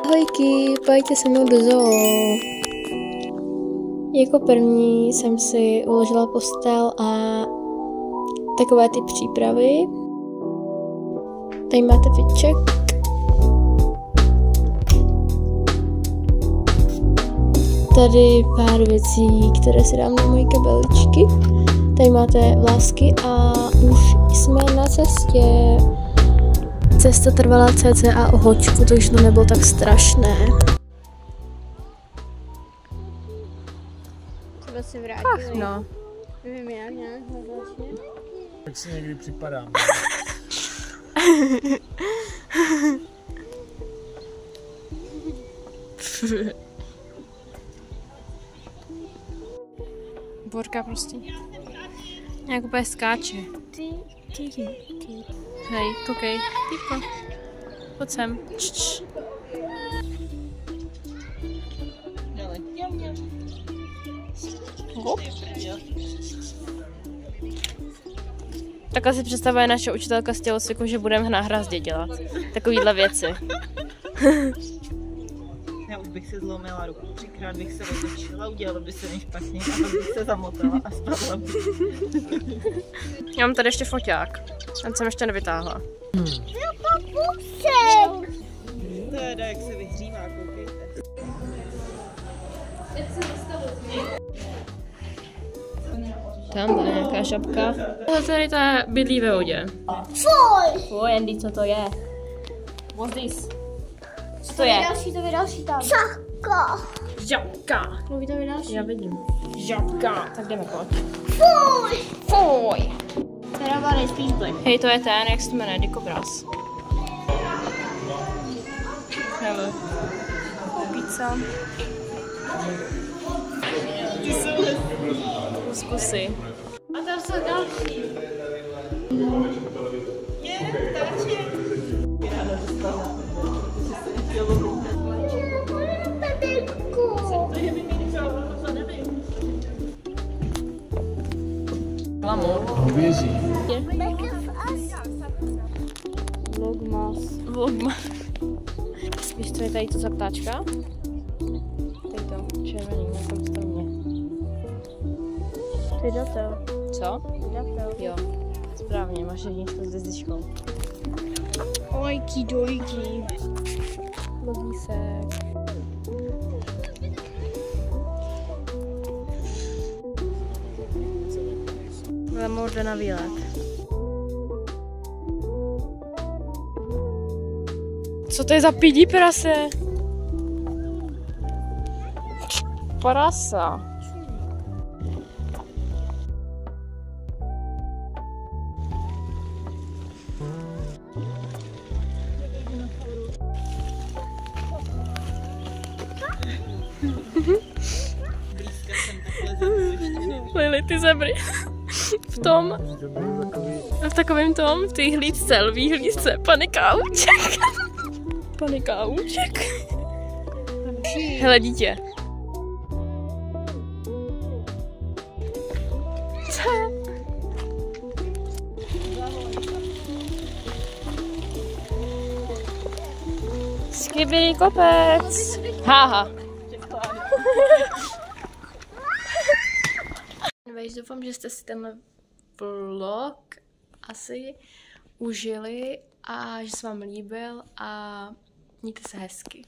Ahojky, pojďte se mnou do zoo. Jako první jsem si uložila postel a takové ty přípravy. Tady máte fitček. Tady pár věcí, které si dám na moje kabeličky. Tady máte vlásky a už jsme na cestě. Cesta trvala cca o hoďku, takže to nebylo tak strašné. Třeba se vrátili. Ach no. Nevím jak, nějak vlastně. Tak si někdy připadám. Borka prostě. Nějak úplně skáče. Hej, koukej. Týpko. Pojď sem. Čč. Hop. Takhle si představuje naše učitelka z tělocviku, že budeme na hrazdě dělat takovýhle věci. Já už bych si zlomila ruku, 3krát bych se otočila, udělalo by se mi špatně a pak bych se zamotala a spadla bych. Já mám tady ještě foťák, ten jsem ještě nevytáhla. To je jak se vyhřívá, koukejte. Tam je nějaká žabka. Tohle tady ta bydlí ve vodě. Fuj, Andy, co to je? What's this? Co to je? To je další tam. Žabka. Mluví to je další. Já vidím. Žabka. Tak jdeme, pojď. Fuj! Fuj. Teda byla nejspíš blek. Hej, to je ten, jak se to jmenuje, Dikobraz. Hele. Pizza. Kuskusy. A tam jsou další. Hovězí. Vlogmas. Víš, co je tady to za ptáčka? Tady to, červený, na tom stromě. To je datel. Co? Datel. Jo, správně, máš jedničku s hvězdičkou. Ojky dojky. Logísek. Lemur jde na výlet. Co to je za pídí prase? Prasa. Lili, ty zebry. V takovém tom, v té hlídce, lví hlídce, panika úček. Panika úček. Hele, dítě. Co? Skibidi kopec. Haha. Doufám, že jste si tenhle vlog asi užili a že se vám líbil a mějte se hezky.